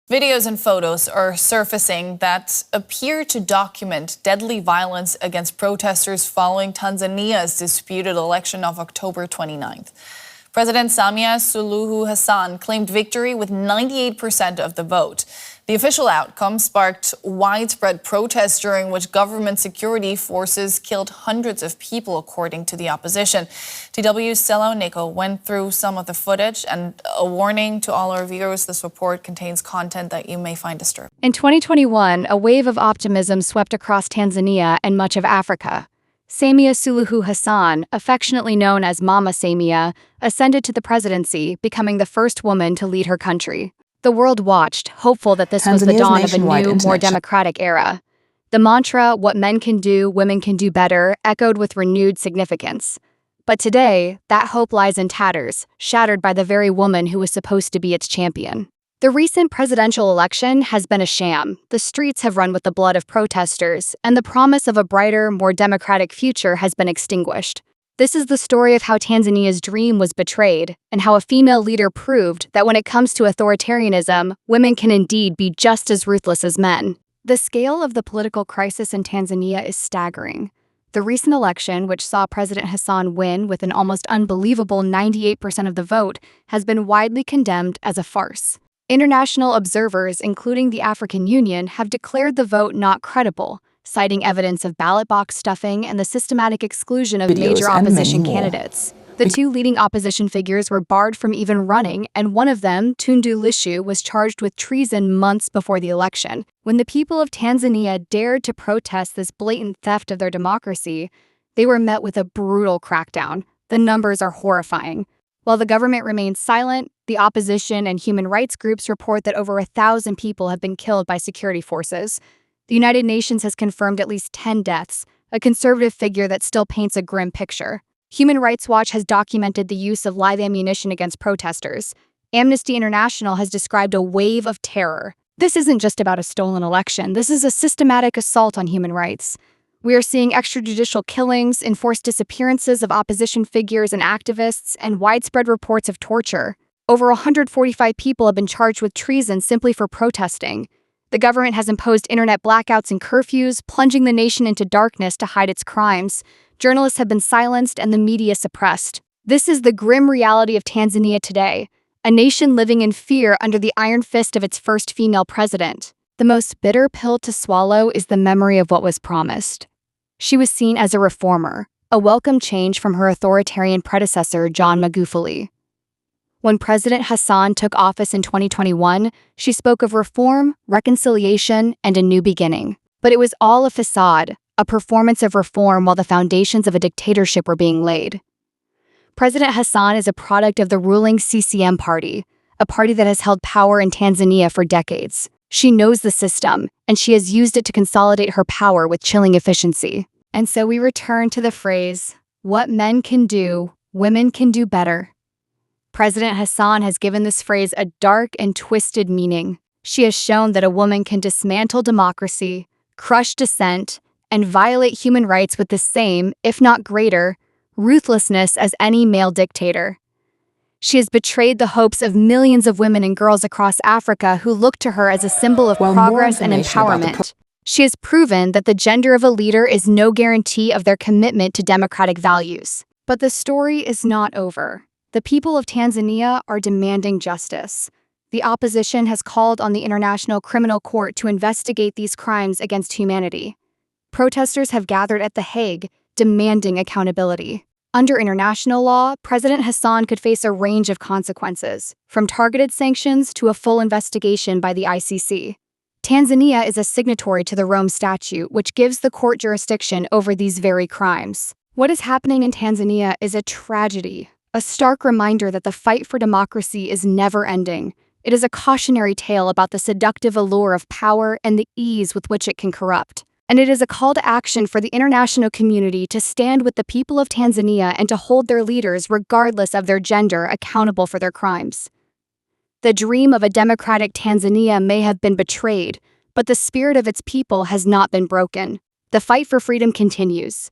Videos and photos are surfacing that appear to document deadly violence against protesters following Tanzania's disputed election of October 29th. President Samia Suluhu Hassan claimed victory with 98% of the vote. The official outcome sparked widespread protests during which government security forces killed hundreds of people, according to the opposition. DW's Stella Nico went through some of the footage, and a warning to all our viewers, this report contains content that you may find disturbing. In 2021, a wave of optimism swept across Tanzania and much of Africa. Samia Suluhu Hassan, affectionately known as Mama Samia, ascended to the presidency, becoming the first woman to lead her country. The world watched, hopeful that this was the dawn of a new, more democratic era. The mantra, "What men can do, women can do better," echoed with renewed significance. But today, that hope lies in tatters, shattered by the very woman who was supposed to be its champion. The recent presidential election has been a sham. The streets have run with the blood of protesters, and the promise of a brighter, more democratic future has been extinguished. This is the story of how Tanzania's dream was betrayed, and how a female leader proved that when it comes to authoritarianism, women can indeed be just as ruthless as men. The scale of the political crisis in Tanzania is staggering. The recent election, which saw President Hassan win with an almost unbelievable 98% of the vote, has been widely condemned as a farce. International observers, including the African Union, have declared the vote not credible, citing evidence of ballot box stuffing and the systematic exclusion of major opposition candidates. The two leading opposition figures were barred from even running, and one of them, Tundu Lissu, was charged with treason months before the election. When the people of Tanzania dared to protest this blatant theft of their democracy, they were met with a brutal crackdown. The numbers are horrifying. While the government remains silent, the opposition and human rights groups report that over 1,000 people have been killed by security forces. The United Nations has confirmed at least 10 deaths, a conservative figure that still paints a grim picture. Human Rights Watch has documented the use of live ammunition against protesters. Amnesty International has described a wave of terror. This isn't just about a stolen election. This is a systematic assault on human rights. We are seeing extrajudicial killings, enforced disappearances of opposition figures and activists, and widespread reports of torture. Over 145 people have been charged with treason simply for protesting. The government has imposed internet blackouts and curfews, plunging the nation into darkness to hide its crimes. Journalists have been silenced and the media suppressed. This is the grim reality of Tanzania today, a nation living in fear under the iron fist of its first female president. The most bitter pill to swallow is the memory of what was promised. She was seen as a reformer, a welcome change from her authoritarian predecessor, John Magufuli. When President Hassan took office in 2021, she spoke of reform, reconciliation, and a new beginning. But it was all a facade, a performance of reform while the foundations of a dictatorship were being laid. President Hassan is a product of the ruling CCM party, a party that has held power in Tanzania for decades. She knows the system, and she has used it to consolidate her power with chilling efficiency. And so we return to the phrase, "What men can do, women can do better." President Hassan has given this phrase a dark and twisted meaning. She has shown that a woman can dismantle democracy, crush dissent, and violate human rights with the same, if not greater, ruthlessness as any male dictator. She has betrayed the hopes of millions of women and girls across Africa who look to her as a symbol of progress and empowerment. She has proven that the gender of a leader is no guarantee of their commitment to democratic values. But the story is not over. The people of Tanzania are demanding justice. The opposition has called on the International Criminal Court to investigate these crimes against humanity. Protesters have gathered at The Hague, demanding accountability. Under international law, President Hassan could face a range of consequences, from targeted sanctions to a full investigation by the ICC. Tanzania is a signatory to the Rome Statute, which gives the court jurisdiction over these very crimes. What is happening in Tanzania is a tragedy, a stark reminder that the fight for democracy is never ending. It is a cautionary tale about the seductive allure of power and the ease with which it can corrupt. And it is a call to action for the international community to stand with the people of Tanzania and to hold their leaders, regardless of their gender, accountable for their crimes. The dream of a democratic Tanzania may have been betrayed, but the spirit of its people has not been broken. The fight for freedom continues.